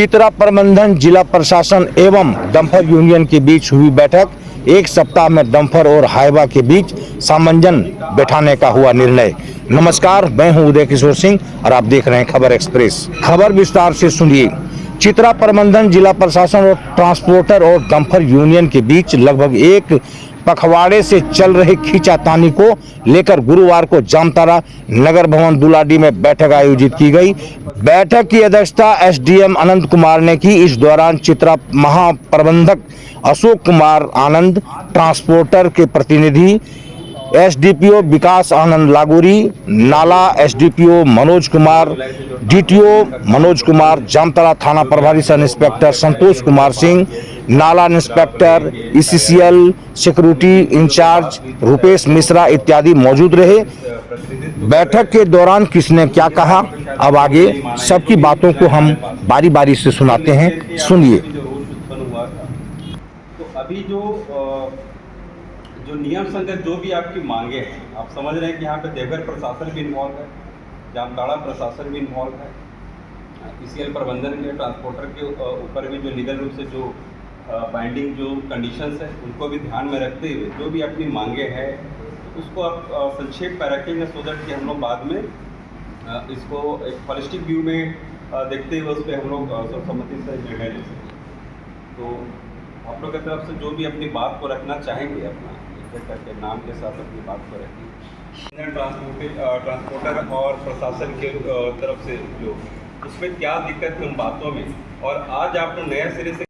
चित्रा प्रबंधन, जिला प्रशासन एवं डंपर यूनियन के बीच हुई बैठक। एक सप्ताह में डंपर और हाईवा के बीच सामंजस्य बैठाने का हुआ निर्णय। नमस्कार, मैं हूं उदय किशोर सिंह और आप देख रहे हैं खबर एक्सप्रेस। खबर विस्तार से सुनिए। चित्रा प्रबंधन, जिला प्रशासन और ट्रांसपोर्टर और डंपर यूनियन के बीच लगभग एक पखवाड़े से चल रहे खींचातानी को लेकर गुरुवार को जामताड़ा नगर भवन दुलाडी में बैठक आयोजित की गई। बैठक की अध्यक्षता एसडीएम अनंत कुमार ने की। इस दौरान चित्रा महाप्रबंधक अशोक कुमार आनंद, ट्रांसपोर्टर के प्रतिनिधि एसडीपीओ विकास आनंद लागोरी, नाला एसडीपीओ मनोज कुमार, डीटीओ मनोज कुमार, जामताड़ा थाना प्रभारी sub inspector Santosh Kumar Singh, Nala inspector, ECCL security incharge Rupesh Mishra इत्यादि मौजूद रहे। बैठक के दौरान किसने क्या कहा, अब आगे सबकी बातों को हम बारी बारी से सुनाते हैं, सुनिए। तो अभी जो नियम संगत जो भी आपकी मांगे हैं, आप समझ रहे हैं कि यहाँ पे देवघर प्रशासन भी इन्वॉल्व है, जामताड़ा प्रशासन भी इन्वॉल्व है, ईसीएल प्रबंधन के ट्रांसपोर्टर के ऊपर भी जो लीगल रूप से जो बाइंडिंग जो कंडीशंस है उनको भी ध्यान में रखते हुए जो भी अपनी मांगे हैं उसको आप संक्षेप में रखेंगे, सो दैट कि हम लोग बाद में इसको एक होलिस्टिक व्यू में देखते हुए उस पर हम लोग सर्वसम्मति से निर्णय ले सकें। तो आप लोग की तरफ से जो भी अपनी बात को रखना चाहेंगे, अपना करके नाम के साथ अपनी बात को रखें। ट्रांसपोर्टर और प्रशासन के तरफ से जो उसमें क्या दिक्कत है उन बातों में, और आज आप लोग नए सिरे से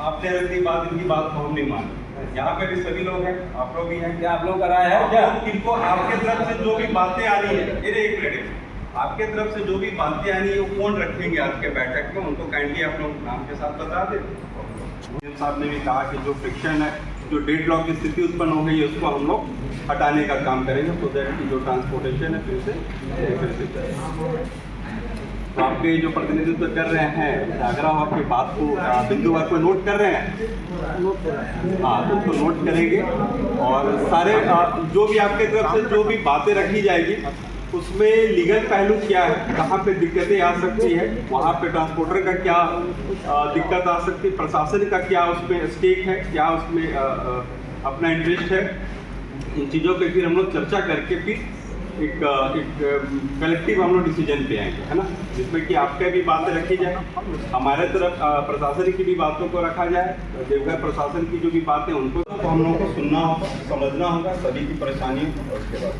आपने इनकी बात को हम नहीं माने। यहाँ पे भी सभी लोग हैं, आप लोग भी हैं, क्या आप लोग का राय है क्या? किनको आपके तरफ से जो भी बातें आ रही है, एक मिनट, आपके तरफ से जो भी बातें आ रही है वो कौन रखेंगे आपके बैठक में, उनको काइंडली आप लोग नाम के साथ बता दें। साहब ने भी कहा कि जो फ्रिक्शन है, जो डेडलॉक की स्थिति उत्पन्न हो गई है उसको हम लोग हटाने का काम करेंगे, तो दैट की जो ट्रांसपोर्टेशन है फिर से तो आपके जो प्रतिनिधित्व कर रहे हैं, अगर आप आपकी बात को बिंदुवार को नोट कर रहे हैं, हाँ तो उसको नोट करेंगे और सारे जो भी आपके तरफ से जो भी बातें रखी जाएगी उसमें लीगल पहलू क्या है, कहाँ पे दिक्कतें आ सकती है, वहाँ पे ट्रांसपोर्टर का क्या दिक्कत आ सकती है, प्रशासन का क्या उसमें स्टेक है, क्या उसमें अपना इंटरेस्ट है, इन चीज़ों पे फिर हम लोग चर्चा करके फिर एक कलेक्टिव हम लोग डिसीजन पे आएंगे, है ना, जिसमें कि आपके भी बातें रखी जाए, हमारे तरफ प्रशासन की भी बातों को रखा जाए, देवघर प्रशासन की जो भी बातें उनको तो हम लोगों को सुनना होगा, समझना होगा सभी की परेशानियों और उसके बाद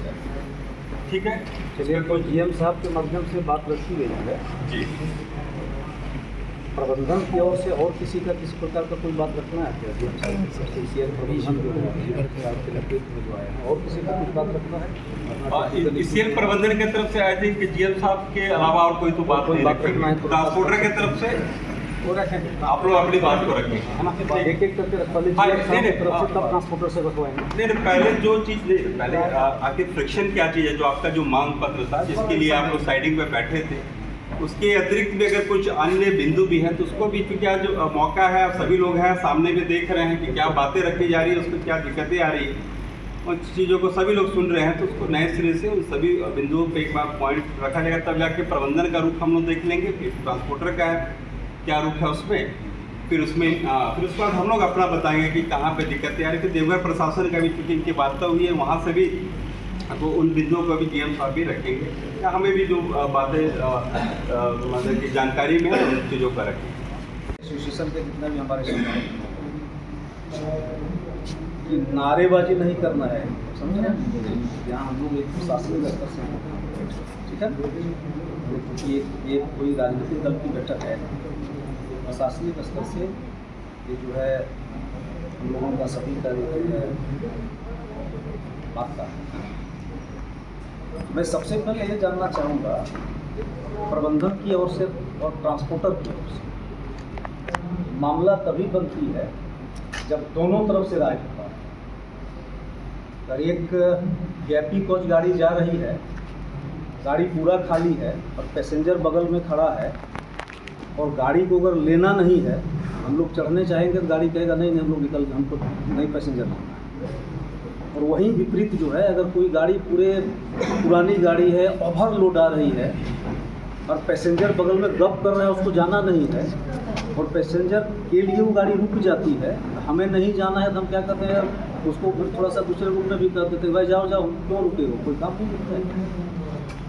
ठीक है। चलिए, तो जीएम साहब के माध्यम से बात रखी गई है जी, प्रबंधन की ओर से और किसी प्रकार का कोई बात रखना है क्या? जीएम साहब ईसीएल प्रबंधन जो आए हैं और किसी का कुछ बात रखना है? ईसीएल प्रबंधन की तरफ से आई थिंक कि जीएम साहब के अलावा और कोई तो बात नहीं रखेंगे। ट्रांसपोर्टर की तरफ से आप लोग अपनी बात को रखेंगे, है ना, एक करके ट्रांसपोर्टर से रखवाएंगे। नहीं, पहले जो चीज़ पहले आखिर फ्रिक्शन क्या चीज़ है, जो आपका जो मांग पत्र था जिसके लिए आप लोग साइडिंग पे बैठे थे, उसके अतिरिक्त भी अगर कुछ अन्य बिंदु भी है तो उसको भी, क्योंकि आज जो मौका है, आप सभी लोग हैं सामने भी देख रहे हैं कि क्या बातें रखी जा रही है, उसको क्या दिक्कतें आ रही है, उन चीज़ों को सभी लोग सुन रहे हैं, तो उसको नए सिरे से उन सभी बिंदुओं पे एक बार पॉइंट रखा जाएगा, तब जाके प्रबंधन का रूप हम लोग देख लेंगे, फिर ट्रांसपोर्टर का है क्या रूप है उसमें, फिर उसमें फिर उसके बाद हम लोग अपना बताएंगे कि कहाँ पे दिक्कतें आ रही थी। देवघर प्रशासन का भी चूँकि इनकी वार्ता हुई है, वहाँ से भी तो उन बिंदुओं को भी जीएम साहब भी रखेंगे, या हमें भी जो बातें मतलब की जानकारी में है उन चीज़ों पर रखेंगे। एसोसिएशन के जितना भी हमारे कि नारेबाजी नहीं करना है, समझ रहे हैं, यहाँ हम लोग एक प्रशासनिक स्तर से हैं, ठीक है, क्योंकि ये कोई राजनीतिक दल की बैठक है, प्रशासनिक स्तर से ये जो है हम लोगों का सभी का बात का। मैं सबसे पहले ये जानना चाहूँगा प्रबंधन की ओर से और ट्रांसपोर्टर की ओर से मामला तभी बनती है जब दोनों तरफ से राय होता है। अगर एक गैपी कोच गाड़ी जा रही है, गाड़ी पूरा खाली है और पैसेंजर बगल में खड़ा है, और गाड़ी को अगर लेना नहीं है, हम लोग चढ़ने चाहेंगे तो गाड़ी कहेगा नहीं हम लोग निकल, हमको नहीं पैसेंजर लेना है। और वहीं विपरीत जो है, अगर कोई गाड़ी पुरानी गाड़ी है, ओवरलोड आ रही है, और पैसेंजर बगल में गप कर रहा है, उसको जाना नहीं है, और पैसेंजर के लिए वो गाड़ी रुक जाती है, हमें नहीं जाना है तो हम क्या करते हैं, उसको फिर थोड़ा सा दूसरे रूट में भी कर देते हैं, भाई जाओ जाओ, क्यों रुके हो, कोई काम नहीं रुकता है।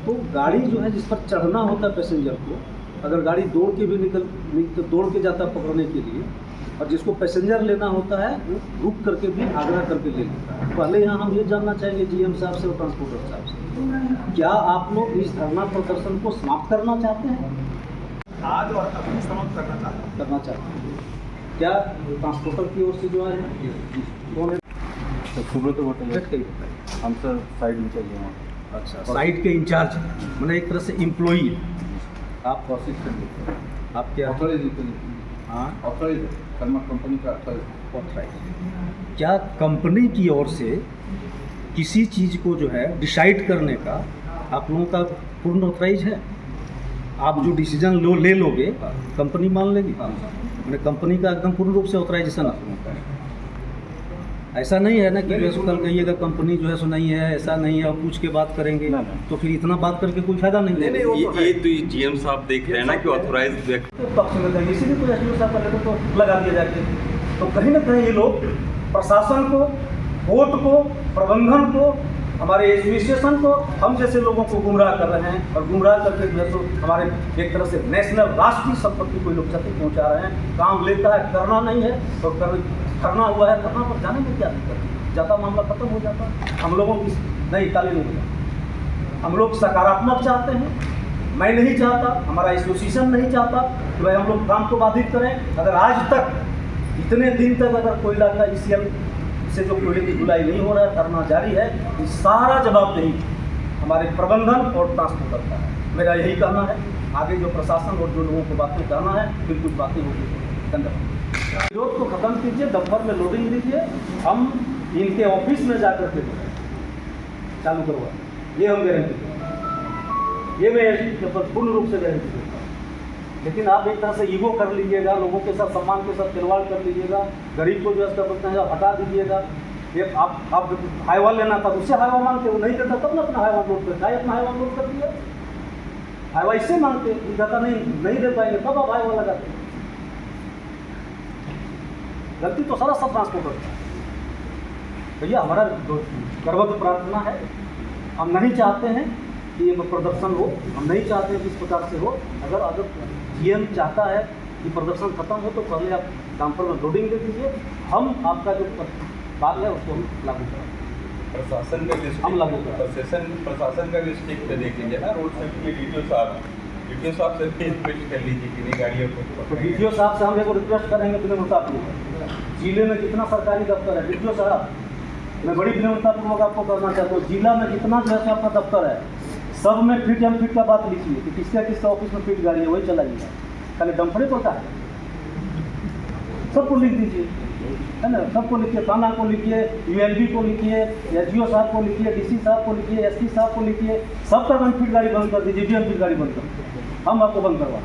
तो गाड़ी जो है जिस पर चढ़ना होता है पैसेंजर को, अगर गाड़ी दौड़ के भी दौड़ के जाता है पकड़ने के लिए, और जिसको पैसेंजर लेना होता है वो रुक करके भी आग्रह करके ले लेता है। पहले यहाँ हम ये जानना चाहेंगे जीएम साहब से और ट्रांसपोर्टर साहब से, क्या आप लोग इस धरना प्रदर्शन को समाप्त करना चाहते हैं? आज और अभी समाप्त करना चाहते हैं। क्या ट्रांसपोर्टर की ओर से जो है कौन है? सुब्रत होटल हम सर साइड इंचार्ज हैं। अच्छा, साइट के इंचार्ज, मतलब एक तरह से एम्प्लॉई है आप? प्रोसेस कर लेते हैं। आप क्या हाँ ऑथराइज कर्मा कंपनी का ऑथराइज। क्या कंपनी की ओर से किसी चीज़ को जो है डिसाइड करने का आप लोगों का पूर्ण ऑथराइज है? आप जो डिसीजन ले लोगे कंपनी मान लेगी? मैंने कंपनी का एकदम पूर्ण रूप से ऑथराइजेशन ऐसा नहीं है ना कि जो कल कहिएगा कंपनी जो है सो नहीं है, ऐसा नहीं है, और पूछ के बात करेंगे तो फिर इतना बात करके कोई फायदा नहीं है। ये तो जीएम साहब देख रहे हैं ना कि ऑथराइज पक्ष में कहीं इसीलिए तो एसडीओ साहब का लेटर तो लगा दिया जाके, तो कहीं ना कहीं ये लोग प्रशासन को, कोर्ट को, प्रबंधन को, हमारे एडमिनिस्ट्रेशन को, हम जैसे लोगों को गुमराह कर रहे हैं, और गुमराह करके जो है तो हमारे एक तरह से नेशनल राष्ट्रीय संपत्ति को लोग क्षति पहुंचा रहे हैं। काम लेता है, करना नहीं है, और करना हुआ है, करना पर जाने में क्या दिक्कत है, जाता मामला खत्म हो जाता। हम लोगों की नहीं ताली नहीं हो जाती। हम लोग सकारात्मक चाहते हैं, मैं नहीं चाहता, हमारा एसोसिएशन नहीं चाहता कि भाई हम लोग काम को बाधित करें। अगर आज तक इतने दिन तक अगर कोयला का ईसीएल से जो कोयले की ढुलाई नहीं हो रहा है, करना जारी है, ये सारा जवाब नहीं हमारे प्रबंधन और ट्रांसपोर्टर का है। मेरा यही कहना है, आगे जो प्रशासन और जो लोगों को बातें करना है फिर कुछ बातें होगी। धन्यवाद। विरोध को खत्म कीजिए, डंपर में लोडिंग लीजिए, हम इनके ऑफिस में जाकर के चालू करवा, ये हम गारंटी, ये मैं पूर्ण रूप से गारंटी देता हूँ। लेकिन आप एक तरह से ईगो कर लीजिएगा, लोगों के साथ सम्मान के साथ खिलवाड़ कर लीजिएगा, गरीब को जो है बोलते हैं हटा दीजिएगा। ये आप हाईवा लेना था उससे हाईवा मांगते, वो नहीं देता तब ना अपना हाईवा लोड करता है, अपना हाईवा लोड कर दिया, हाईवा इससे मांगते, दादा नहीं दे पाएंगे तब आप हाईवा लगाते। गलती तो सारा सब ट्रांसपोर्टर का है। भैया हमारा गर्वत प्रार्थना है, हम नहीं चाहते हैं कि ये प्रदर्शन हो, हम नहीं चाहते हैं कि इस प्रकार से हो। अगर जीएम चाहता है कि प्रदर्शन खत्म हो तो पहले आप डंपर में लोडिंग दे दीजिए, हम आपका जो बात है उसको हम लागू करें। प्रशासन का हम लागू करें, प्रशासन का भी स्टेक पे देख लीजिए ना, रोड सेफ्टी के डीटीओ साहब से भी रिक्वेस्ट कर लीजिए कि नहीं गाड़ियों को। तो डीटीओ साहब से हम एक रिक्वेस्ट करेंगे विनम्रतापूर्वक, जिले में जितना सरकारी दफ्तर है, डीटीओ साहब मैं बड़ी विनम्रतापूर्वक आपको करना चाहता हूँ, जिला में जितना जो है आपका दफ्तर है सब में फिट एंड फिट का बात लिखिए कि किसका ऑफिस में फिट गाड़ी है वही चलाइएगा, खाली डंफरे पड़ता है, सबको लिख दीजिए, है ना, सबको लिखिए, थाना को लिखिए, यूएलबी को लिखिए, एसडीओ साहब को लिखिए, डीसी साहब को लिखिए, एसपी साहब को लिखिए, सबका अनफिट गाड़ी बंद कर दीजिए, अनफिट गाड़ी बंद कर दीजिए, हम आपको बंद करवा।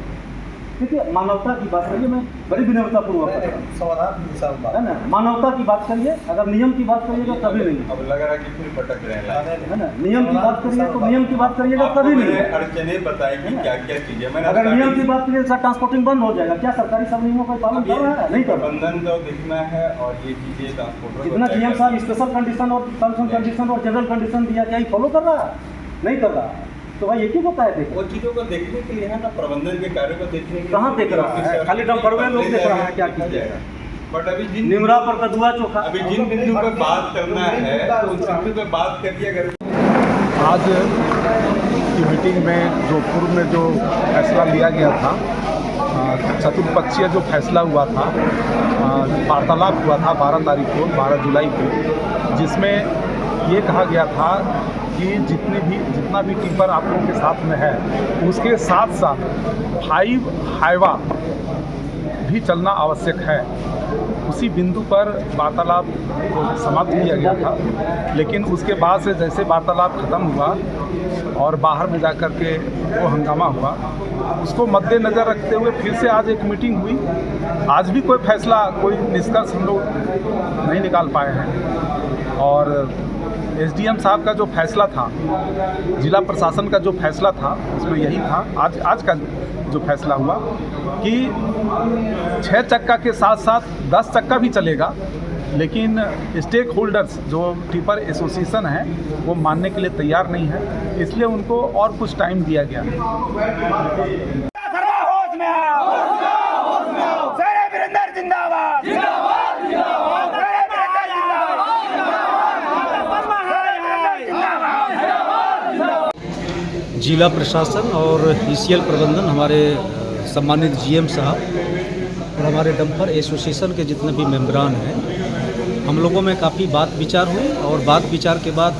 ठीक है, मानवता की बात करिए, मैं बड़ी विनम्रतापूर्वक है ना, मानवता की बात करिए, अगर नियम की बात करिएगा तभी नहीं। अब लग रहा है कि फिर भटक रहे हैं, है ना, नियम की बात करिए तो नियम की बात करिएगा तभी नहीं। अड़चने बताएगी क्या क्या चीजें, मैंने अगर नियम की बात करिए सर ट्रांसपोर्टिंग बंद हो जाएगा, क्या सरकारी सब नियमों का पालन कर रहा है? नहीं कर रहा। प्रबंधन को देखना है और ये चीजें ट्रांसपोर्टर जितना जीएम साहब स्पेशल कंडीशन और टर्म्स एंड कंडीशन और जनरल कंडीशन दिया, क्या ये फॉलो कर रहा है? नहीं कर रहा है, तो भाई एक ही को है देखो, वो चीजों को देखने के लिए है ना, प्रबंधन के कार्यों को देखने के लिए कहाँ देख रहा है? खाली डंपर में लोग देख रहा है, क्या कीजिएगा। बट अभी जिन निमरा पर कदुआ चोखा, अभी जिन बिंदु पे बात करना है तो उस बिंदु पे बात करिए। अगर आज की मीटिंग में जो पूर्व में जो फैसला लिया गया था, चतुर्पक्षीय जो फैसला हुआ था, वार्तालाप हुआ था 12 तारीख को, 12 जुलाई को, जिसमें ये कहा गया था कि जितना भी टिप्पर आप लोगों के साथ में है उसके साथ साथ 5 हाईवा भी चलना आवश्यक है। उसी बिंदु पर वार्तालाप को समाप्त किया गया था, लेकिन उसके बाद से जैसे वार्तालाप खत्म हुआ और बाहर में जाकर के वो हंगामा हुआ, उसको मद्देनज़र रखते हुए फिर से आज एक मीटिंग हुई। आज भी कोई फैसला, कोई निष्कर्ष हम लोग नहीं निकाल पाए हैं, और एसडीएम साहब का जो फैसला था, जिला प्रशासन का जो फैसला था, उसमें यही था आज का जो फैसला हुआ कि 6 चक्का के साथ साथ 10 चक्का भी चलेगा, लेकिन स्टेक होल्डर्स जो टिपर एसोसिएशन है वो मानने के लिए तैयार नहीं है, इसलिए उनको और कुछ टाइम दिया गया है। जिला प्रशासन और ईसीएल प्रबंधन, हमारे सम्मानित जीएम साहब और हमारे डंपर एसोसिएशन के जितने भी मेंबरान हैं, हम लोगों में काफ़ी बात विचार हुई और बात विचार के बाद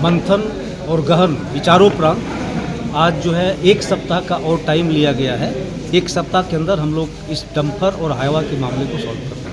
मंथन और गहन विचारोपरांत आज जो है 1 सप्ताह का और टाइम लिया गया है। 1 सप्ताह के अंदर हम लोग इस डंपर और हाईवा के मामले को सॉल्व करते हैं।